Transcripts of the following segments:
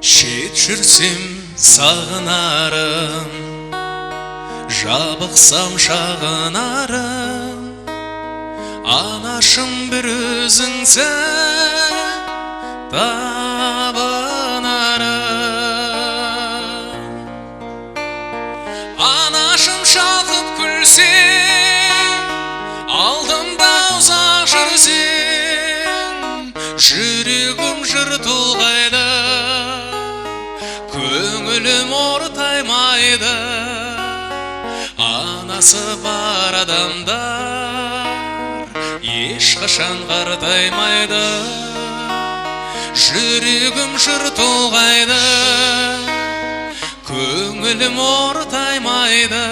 Шет жүрсем сағынарым, жабықсам шағынарым, анашым бір өзіңсің табынарым. Анашым шалқып күлсең, алдымда ұзақ жүрсең, жүрегім жыр толғайды, көңілім ортаймайды. Анасы бар адамдар ешқашан қартаймайды. Жүрегім жыр толғайды, көңілім ортаймайды.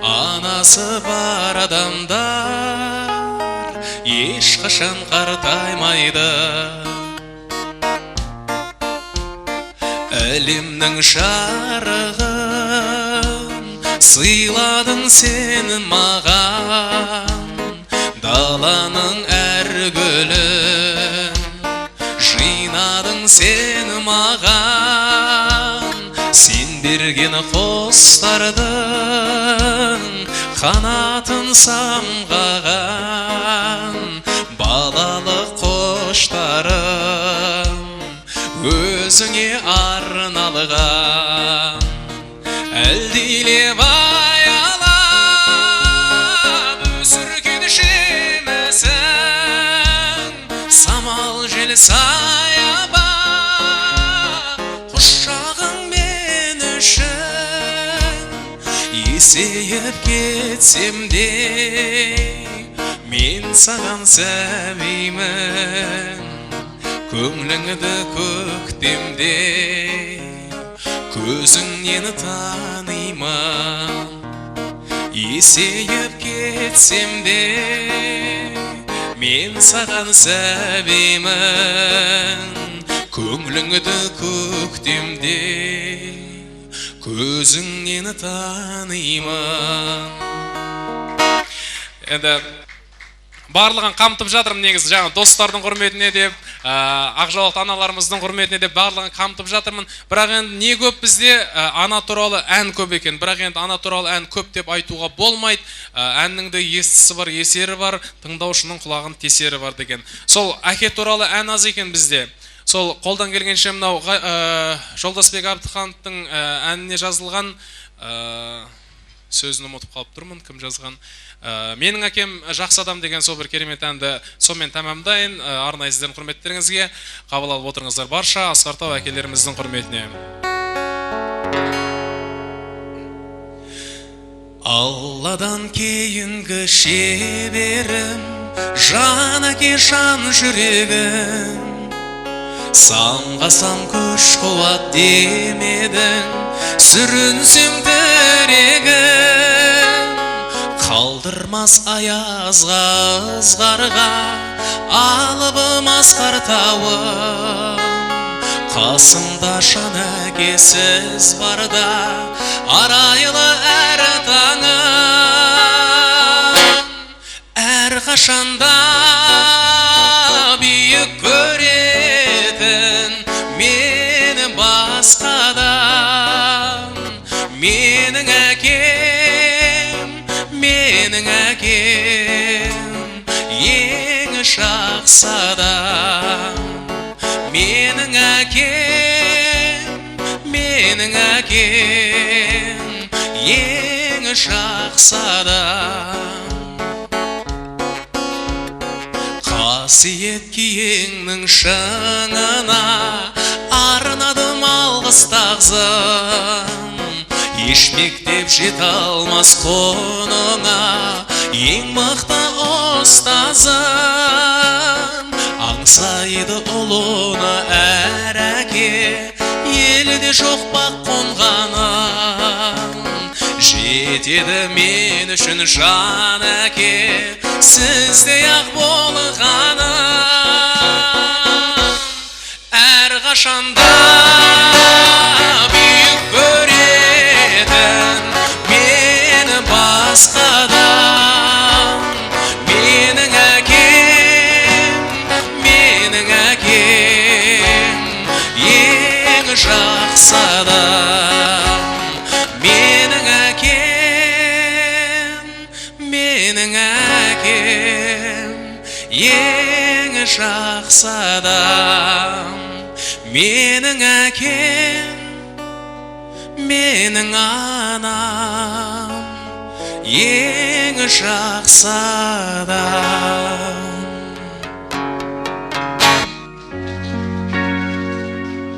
Анасы бар адамдар ешқашан қартаймайды. Әлемнің жарығын сыйладың сен маған, даланың әр гүлін жинадың сен маған. Сен берген құстардың қанатын самғаған, балалық құштарым өзіңе арналған. Әлдилеп аялап өсірген жемісің, самал жел саяба құшағың мен үшін. Есейіп кетсем де мен саған сәбимін, көңліңді көктемде көзіңнен танимын. Есейіп кетсем де мен саған сәбимін, көңліңді көктемде көзіңнен танимын. Енді барлығын қамтып жатырмын, негізі жаңа достардың құрметіне деп, ақжауақты аналарымыздың құрметіне деп барлығын қамтып жатырмын. Бірақ енді не көп бізде ана туралы ән көп екен. Бірақ енді ана туралы ән көп деп айтуға болмайды. Әннің де естісі бар, есері бар, тыңдаушының құлағын тесері бар деген. Сол әке туралы ән аз екен бізде. Сол қолдан келгенше мынау Жолдасбек Абдыхановтың әніне жазылған, сөзін ұмытып қалып тұрмын, кім жазған. Менің әкем жақсы адам деген сол бір керемет әнді сонымен тәмамдайын. Арнайы сіздердің құрметтеріңізге қабыл алып отырыңыздар барша Асқар Тау әкелеріміздің құрметіне. Алладан кейінгі шеберім, жан әке жан жүрегім, самғасам күш қуат демедің, сүрінсем тірегім. Қалдырмас аязға ызғарға, алыбым асқар тауым, қасымда жан әкесіз барда, арайлы әр таңым. Әр қашанда биік көретін мені басқадан, менің әкем, менің әкем ең жақсы адам. Менің әкем, менің әкем ең жақсы адам. Қасиет киеңнің шыңына арнадым алғыс тағзым, еш мектеп жете алмас құныңа, ең мықты ұстазым. Аңсайды ұлына әр әке, елде жоқ бақ қонғаным. Жетеді мен үшін жан әке, сіздей ақ болғаным. Әр қашанда биік көретін мені басқадан, менің әкем, менің әкем жақсы адам. Менің әкем, менің анам, ең жақсы адам.